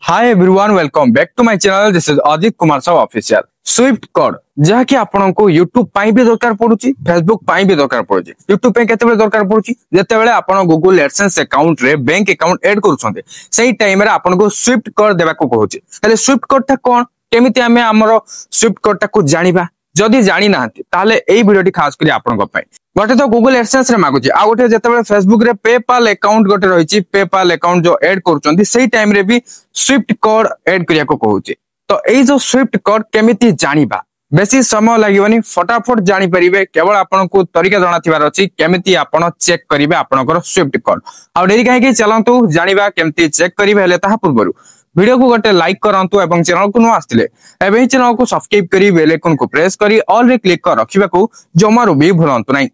Hi everyone welcome back to my channel this is Ajit Kumar Sahab official Swift code जहाँ कि आपको YouTube पाई भी दरकार पड़ुची फेसबुक पाई भी दरकार पड़ुची यूट्यूब पे केते बेले दरकार पड़ुची जेते आपण गूगल एडसेंस अकाउंट रे बैंक अकाउंट ऐड करूछन्ते सही टाइम रे आपनको स्विफ्ट कोड देबा को कहूची हेले स्विफ्ट कोड ता कोन केमिति हमें हमरो स्विफ्ट कोड ता को जानिबा जदि जानि नाहंती ताले एई वीडियोटी खास करी आपनको पई गोटे तो गूगल एडसेंस रे मागुची आ गोटे जेतेबेले फेसबुक रे पेपाल अकाउंट गोटे रहिची पेपाल अकाउंट जो ऐड करूछन्ती सही टाइम रे भी स्विफ्ट कोड ऐड करिया को कहूची तो एई जो स्विफ्ट कोड केमिति जानिबा बेसी समय लागिवनी फटाफट जानि परिबे केवल आपनको तरीका जणा थिबार अछि केमिति आपण चेक करिवे आपनकर स्विफ्ट कोड आ डेरी काहे कि चलंतु जानिबा केमिति चेक करिवे हेले ताहा पूर्वरु वीडियो को गोटे लाइक करंतु एवं चैनल को न आस्तिले एबे चैनल को सब्सक्राइब करी बेल आइकन को प्रेस करी ऑल रे क्लिक कर रखिबा को जमारो भी भूलंतु नै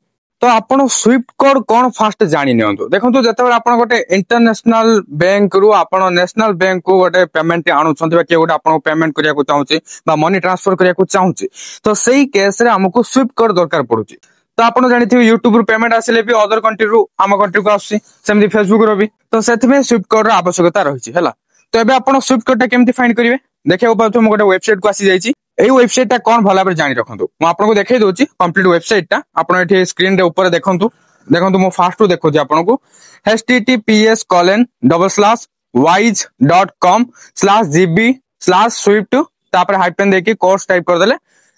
तो आपण स्विफ्ट कोड कोन फास्ट जानि नियंतु देखंतु जतेबेले आपण गोटे इंटरनेशनल बैंक रु आपण नेशनल बैंक को गोटे पेमेंट आनु छथि बा के गोटे आपण पेमेंट करिया को चाहूची बा मनी ट्रांसफर करिया को चाहूची तो सेही केस रे हमको स्विफ्ट कोड दरकार पडुची तो आपण जानिथिबे YouTube रु पेमेंट आसिले भी अदर कंट्री रु हम कंट्री को आसी सेमि फेसबुक रो भी तो सेथमे स्विफ्ट कोड रो आवश्यकता रहिची हला तो एबे आपण स्विफ्ट कोड ता केमति फाइंड करिवे देखियो पाथो म गोटे वेबसाइट को आसी जाईची एई वेबसाइट ता कोन भला पर जानि रखंतु म आपनको देखाई दोची कंप्लीट वेबसाइट ता आपण एठी स्क्रीन रे ऊपर देखंतु देखंतु म फास्ट देखो जे आपनको https:/wise.com/gb/swift तापर हाइफन देकी कोर्स टाइप कर देले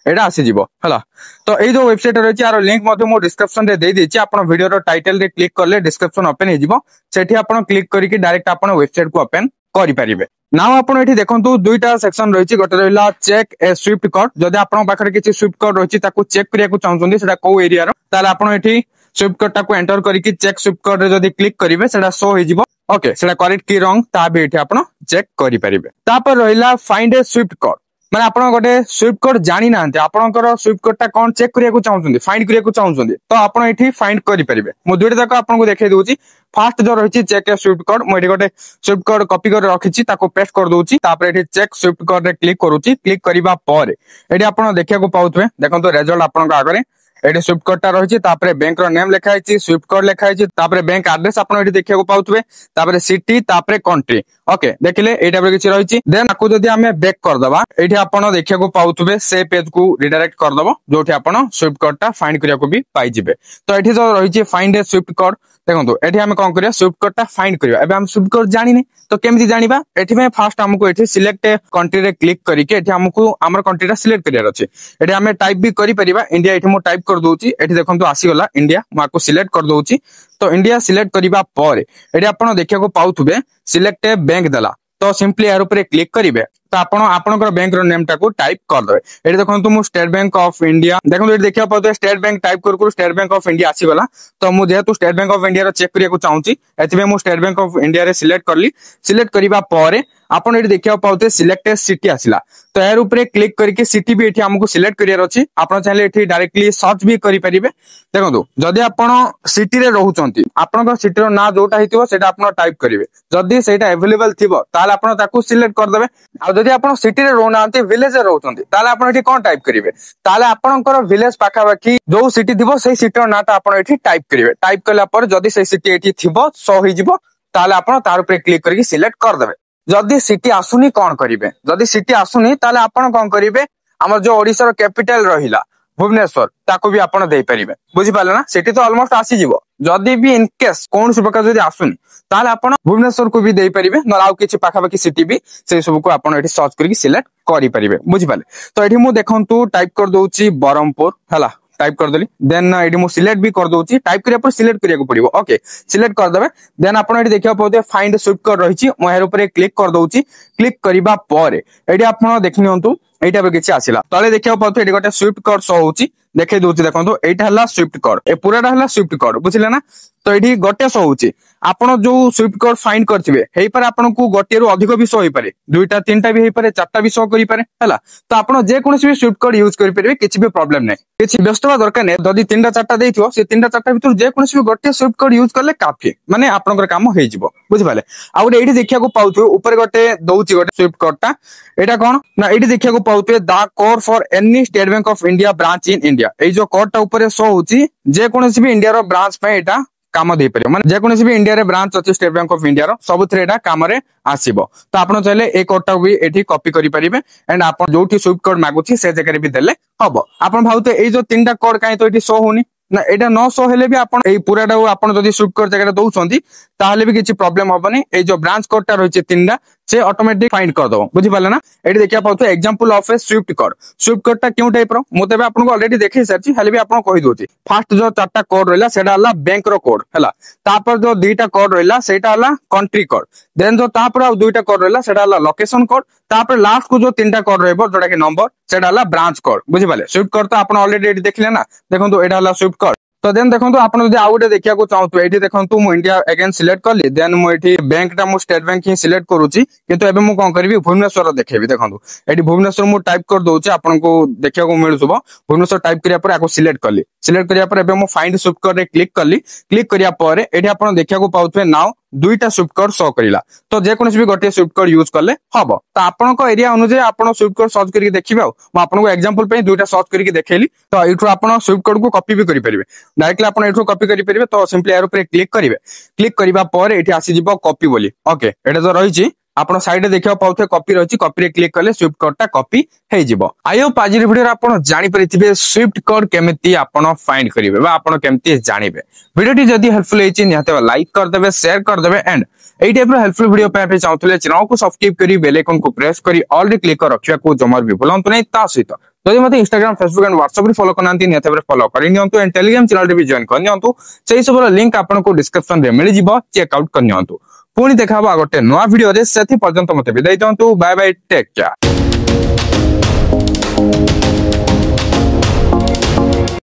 एटा आसी जीवो हला तो एई जो वेबसाइट रहची आरो लिंक मध्ये मो डिस्क्रिप्शन रे दे देची आपण वीडियो रो टाइटल रे क्लिक करले डिस्क्रिप्शन ओपन हे जीवो सेठी आपण क्लिक करिके डायरेक्ट आपण वेबसाइट को ओपन करि परिबे नाउ आपण एठी देखंतु दुईटा सेक्शन रहिची गोटे रहिला चेक ए स्विफ्ट कोड जदि आपण पाखरे किछि स्विफ्ट कोड रहिची ताकू चेक करिया को चाहउछन्ती सेटा को एरिया रो ताले आपण एठी स्विफ्ट कोड ताकू एंटर करिके चेक स्विफ्ट कोड रे जदि क्लिक करिवे सेटा शो हे जीवो ओके सेटा करेक्ट की रॉन्ग ता भी एठी आपण चेक करि परिबे तापर रहिला फाइंड ए स्विफ्ट कोड माने आपण गोटे स्विफ्ट कोड जानि नांते आपणकर स्विफ्ट कोड ता कोन चेक करिया को चाहउछन्ती फाइंड करिया को चाहउछन्ती तो आपण एठी फाइंड करि परिबे मो दुईटा तक आपनको देखाई दोची फास्ट जो रहिची चेक ए स्विफ्ट कोड मो एठी गोटे स्विफ्ट कोड कॉपी कर रखिची ताको पेस्ट कर दोची तापर एठी चेक स्विफ्ट कोड रे क्लिक करूची क्लिक करिबा पर एठी आपण देखिया को पाउथबे देखंतो रिजल्ट आपनका आगरे एठी स्विफ्ट कोड ता रहिची तापर बैंक रो नेम लिखा आइची स्विफ्ट कोड लिखा आइची तापर बैंक एड्रेस आपण एठी देखिया को पाउथबे तापर सिटी तापर कंट्री ओके देखिले एटा पर किछि रहिची देन आकु जदी हमें बैक कर दबा एठी आपण देखिया को पाउथबे से पेज को रिडायरेक्ट कर दबो जोठी आपण स्विफ्ट कोड ता फाइंड करिया को भी पाई जिबे तो एठी जो रहिची फाइंड ए स्विफ्ट कोड देखंतु एठी हमें कोन करिया स्विफ्ट कोड ता फाइंड करिया एबे हम स्विफ्ट कोड जानि नै तो केमिति जानिबा एठी में फास्ट हमको एठी सिलेक्ट कंट्री रे क्लिक करिके एठी हमको हमर कंट्री रा सिलेक्ट करिया अछि एठी हमें टाइप भी करि परिबा इंडिया एठी मो टाइप कर दोउची एठी देखंतु आसी गला इंडिया माको सिलेक्ट कर दोउची तो इंडिया सिलेक्ट करिबा पर एठी आपण देखिया को पाउथबे सिलेक्ट ए बैंक दला तो सिंपली यार ऊपर क्लिक करिवे तो आपण आपनकर बैंक रो नेम टाको टाइप कर देबे एठी देखंतु मु स्टेट बैंक ऑफ इंडिया देखंतु एठी देखिया पाउते स्टेट बैंक टाइप कर स्टेट बैंक ऑफ इंडिया आसी गला तो मु जेहेतु स्टेट बैंक ऑफ इंडिया रो चेक करिया को चाहूची एथिबे मु स्टेट बैंक ऑफ इंडिया रे सिलेक्ट करली सिलेक्ट करिबा पर आपण एठी देखिया पाउते सिलेक्ट ए सिटी आसिला तो यार ऊपर क्लिक करके सिटी भी एठी हमको सिलेक्ट करियार अछि आपण चाहे एठी डायरेक्टली सर्च भी करि परिबे देखंतु जदि आपण सिटी रे रहउचंती आपनकर सिटी रो ना जोटा हितिबो सेटा आपण टाइप करिवे जदि सेटा अवेलेबल थिबो ताले आपण ताकू सिलेक्ट कर देबे आ जदि आपण सिटी रे रहउनांती विलेज रे रहउचंती ताले आपण एठी कोन टाइप करिवे ताले आपनकर विलेज पाखा बाकी जो सिटी थिबो सेही सिटी रो नाटा आपण एठी टाइप करिवे टाइप कला पर जदि सेही सिटी एठी थिबो सो होई जिवो ताले आपण तार ऊपर क्लिक करके सिलेक्ट कर देबे जदि सिटी आसुनी कोन करिवे जदि सिटी आसुनी ताले आपण कोन करिवे हमर जो ओडिसा रो कैपिटल रहिला भुवनेश्वर ताको भी आपण देई परिबे बुझि पाले ना सिटी तो ऑलमोस्ट आसी जिवो जदि भी इन केस कोन सुबका जदि आसुनी ताले आपण भुवनेश्वर को भी देई परिबे न आउ किछि पाखा बाकी सिटी भी से सब को आपण एठी सर्च करके सिलेक्ट करि परिबे बुझि पाले तो एठी मु देखंतु टाइप कर दोउची बरमपुर हला टाइप कर देली देन एडी मु सिलेक्ट भी कर दोउची टाइप करिया पर सिलेक्ट करिया को पड़िबो ओके सिलेक्ट कर देबे देन आपण एडी देखिया पौते फाइंड स्विफ्ट कोड रहिची मो हेर ऊपर क्लिक कर दोउची क्लिक करिबा पर एडी आपण देखनियंतु एटा पे किछि आसिला तले देखिया पौते एडी गोटे स्विफ्ट कोड शो होउची देखे दोउची देखंतु एटा हला स्विफ्ट कोड ए पूराटा हला स्विफ्ट कोड बुझिले ना तो एडी गोटे शो होउची आपण जो स्विफ्ट कोड फाइंड करथिबे हेई पर आपण को गोटे रु अधिक भी शो होई पारे दुईटा तीनटा भी हेई पारे चारटा भी शो करि पारे हला तो आपण जे कोनोसी भी स्विफ्ट कोड यूज करि परिबे किछि भी प्रॉब्लम नै किछि व्यस्तवा दरकार नै जदी तीनटा चारटा देइथियो से तीनटा चारटा भितर जे कोनोसी भी गोटे स्विफ्ट कोड यूज करले काफी माने आपनकर काम होई जिवो बुझि पाले आ गोटे एठी देखिया को पाउथो ऊपर गोटे दोउची गोटे स्विफ्ट कोड ता एटा कोन ना एठी देखिया को पाउथो the code for any State bank of India branch in India ए जो कोड ता ऊपर शो होची जे कोनोसी भी इंडिया रो ब्रांच पे एटा काम दे परियो माने जेकोसी भी इंडिया रे ब्रांच अछि स्टेट बैंक ऑफ इंडिया रो सब थरे एटा काम रे आसीबो तो आपण चाहिले ए कोड टा भी एठी कॉपी करि परिबे एंड आपण जोठी स्विफ्ट कोड मागुछि से जगह रे भी देले हबो आपण भाउते ए जो तीनटा कोड काई तो एठी शो होनी ना एटा 900 हेले भी आपण ए पूराटा आपण जदी स्विफ्ट कोड जगह रे दउछंती ताहले भी किछि प्रॉब्लम हबनी ए जो ब्रांच कोड टा रहिছে तीनटा से ऑटोमेटिक फाइंड कर दो बुझि पाले ना एठी देखिया पाउतो example of a swift code टा क्यों टाइप रो मु तबे आपन को ऑलरेडी देखै सरछि हेले भी आपन कहि दोछि फर्स्ट जो चारटा कोड रहला सेटा हला बैंक रो कोड हला तापर जो दुईटा कोड रहला सेटा हला कंट्री कोड देन जो तापर आ दुईटा कोड रहला सेटा हला लोकेशन कोड तापर लास्ट को जो तीनटा कोड रहबो जोटा कि नंबर सेटा हला ब्रांच कोड बुझि पाले स्विफ्ट कोड तो आपन ऑलरेडी एठी देखले ना देखंतु एटा हला स्विफ्ट कोड तो देन देखो आप आउ गोटे देखा चाहूँ ये देखो मुझे इंडिया अगेन सिलेक्ट कली देन मुझे बैंक टा स्टेट बैंक ही सिलेक्ट करुच्ची किंतु एबे मु कौन करी भुवनेश्वर देखेबी देखो ये भुवनेश्वर मु टाइप कर दूसरी आपको देखा मिलूब भुवनेश्वर टाइप करा सिलेक्ट कली सिलेक्ट करा मु फाइंड स्विफ्ट कोड रे क्लिक कली क्लिक करा ये आप देखा पाउथे नाउ दुईटा स्विफ्ट कोड शो करिला तो जेकोसी भी गोटे स्विफ्ट कोड यूज कले हबो तो आपन को एरिया अनुसार आपन स्विफ्ट कोड सर्च करके देखिबे मु आपन को एग्जांपल पे दुईटा सर्च करके देखेली तो एठु आपन स्विफ्ट कोड को कॉपी भी करि परिबे डायरेक्टली आपन एठु कॉपी करि परिबे तो सिंपली यार ऊपर क्लिक करिवे क्लिक करिबा पर एठी आसी जिवो कॉपी बोली ओके एटा जो रहिछि आपण साइड देखियो पाउथे कॉपी रहिछि कॉपी रे क्लिक करले स्विफ्ट कोड टा कॉपी हे जिवो आई होप आज वीडियो रे आपण जानि परिथिबे स्विफ्ट कोड केमिति आपण फाइंड करिवे बा आपण केमिति जानिबे वीडियो जदी हेल्पफुल हेछि निहाते लाइक कर देबे शेयर कर देबे एंड एई टाइप रो हेल्पफुल वीडियो पे चाहतले चैनल को सब्सक्राइब करी बेल आइकन को प्रेस करी ऑल रे क्लिक कर रखिया को जमर भी भूलंतु नै ता सहित जदि मते इंस्टाग्राम फेसबुक एंड व्हाट्सएप रे फॉलो करनांती निहाते फॉलो करि नियंतु एंड टेलीग्राम चैनल रे भी जॉइन कर नियंतु सेही सब लिंक आपण को डिस्क्रिप्शन रे मिलि जिवो चेक आउट कर नियंतु पुणी देखा गोटे नुआ वीडियो रे सेथि पर्यंत मते विदाई दियंतु बाय बाय टेक केयर।